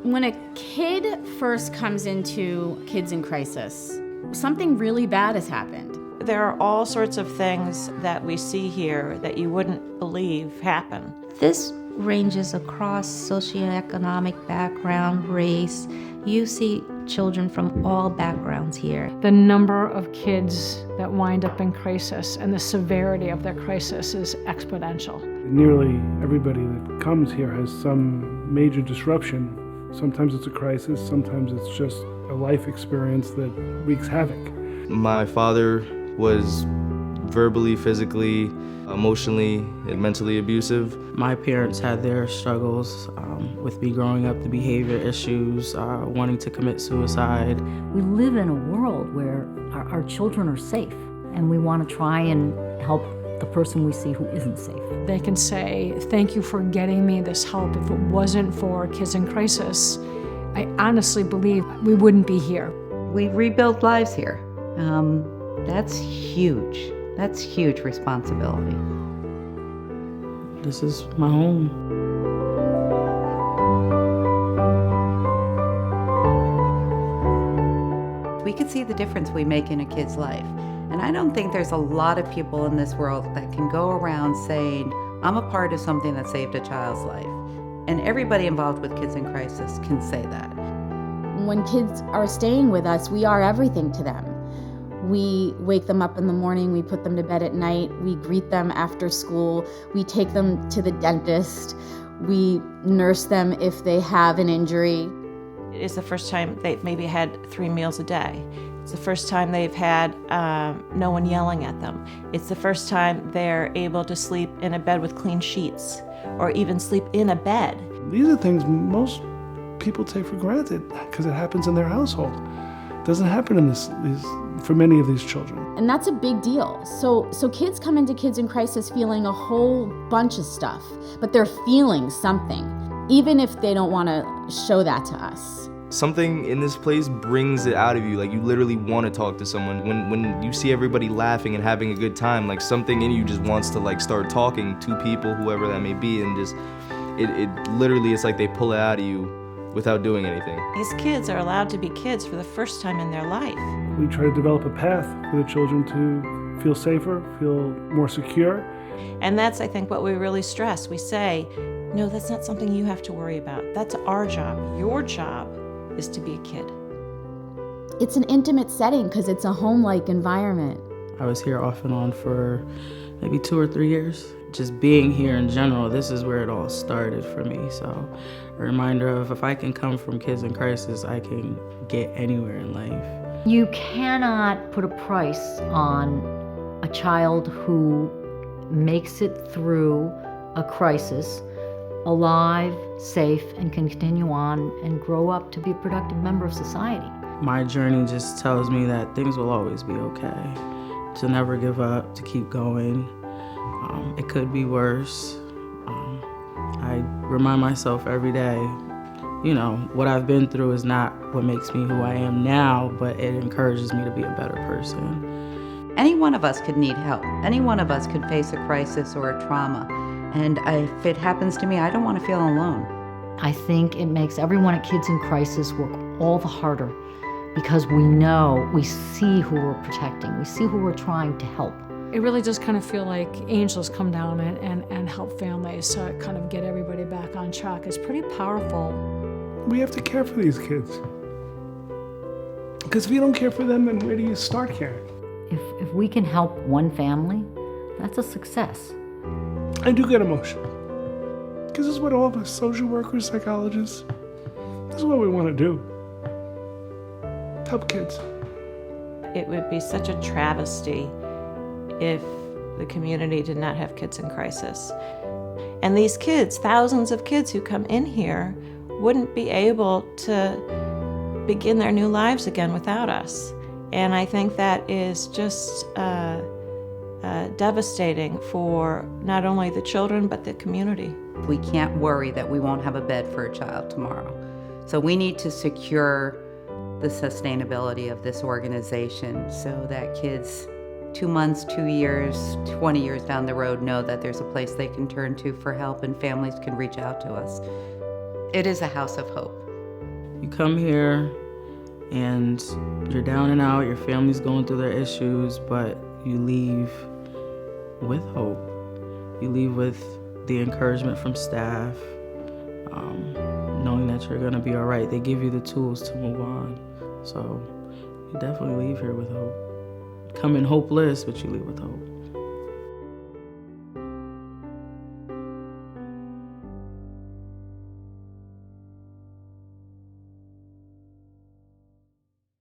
When a kid first comes into Kids in Crisis, something really bad has happened. There are all sorts of things that we see here that you wouldn't believe happen. This ranges across socioeconomic background, race. You see children from all backgrounds here. The number of kids that wind up in crisis and the severity of their crisis is exponential. Nearly everybody that comes here has some major disruption. Sometimes it's a crisis, sometimes it's just a life experience that wreaks havoc. My father was verbally, physically, emotionally, and mentally abusive. My parents had their struggles with me growing up, the behavior issues, wanting to commit suicide. We live in a world where our children are safe, and we want to try and help the person we see who isn't safe. They can say, thank you for getting me this help. If it wasn't for Kids in Crisis, I honestly believe we wouldn't be here. We rebuild lives here. That's huge. That's huge responsibility. This is my home. We can see the difference we make in a kid's life. And I don't think there's a lot of people in this world that can go around saying, I'm a part of something that saved a child's life. And everybody involved with Kids in Crisis can say that. When kids are staying with us, we are everything to them. We wake them up in the morning, we put them to bed at night, we greet them after school, we take them to the dentist, we nurse them if they have an injury. It's the first time they've maybe had 3 meals a day. It's the first time they've had no one yelling at them. It's the first time they're able to sleep in a bed with clean sheets, or even sleep in a bed. These are things most people take for granted because it happens in their household. It doesn't happen in for many of these children. And that's a big deal. So kids come into Kids in Crisis feeling a whole bunch of stuff, but they're feeling something, even if they don't want to show that to us. Something in this place brings it out of you. Like, you literally want to talk to someone. When you see everybody laughing and having a good time, like, something in you just wants to, like, start talking to people, whoever that may be, and just, it literally, it's like they pull it out of you without doing anything. These kids are allowed to be kids for the first time in their life. We try to develop a path for the children to feel safer, feel more secure. And that's, I think, what we really stress. We say, no, that's not something you have to worry about. That's our job. Your job is to be a kid. It's an intimate setting because it's a home-like environment. I was here off and on for maybe 2 or 3 years. Just being here in general, this is where it all started for me. So a reminder of, if I can come from Kids in Crisis, I can get anywhere in life. You cannot put a price on a child who makes it through a crisis alive, safe, and can continue on and grow up to be a productive member of society. My journey just tells me that things will always be okay. To never give up, to keep going. It could be worse. I remind myself every day, what I've been through is not what makes me who I am now, but it encourages me to be a better person. Any one of us could need help. Any one of us could face a crisis or a trauma. And if it happens to me, I don't want to feel alone. I think it makes everyone at Kids in Crisis work all the harder because we see who we're protecting, we see who we're trying to help. It really does kind of feel like angels come down and help families kind of get everybody back on track. It's pretty powerful. We have to care for these kids. Because if you don't care for them, then where do you start caring? If we can help one family, that's a success. I do get emotional. Because this is what all of us social workers, psychologists, this is what we want to do. Help kids. It would be such a travesty if the community did not have Kids in Crisis. And these kids, thousands of kids who come in here, wouldn't be able to begin their new lives again without us. And I think that is just devastating for not only the children, but the community. We can't worry that we won't have a bed for a child tomorrow. So we need to secure the sustainability of this organization so that kids 2 months, 2 years, 20 years down the road know that there's a place they can turn to for help and families can reach out to us. It is a house of hope. You come here and you're down and out, your family's going through their issues, but you leave with hope. You leave with the encouragement from staff, knowing that you're gonna be all right. They give you the tools to move on. So you definitely leave here with hope. Come in hopeless, but you leave with hope.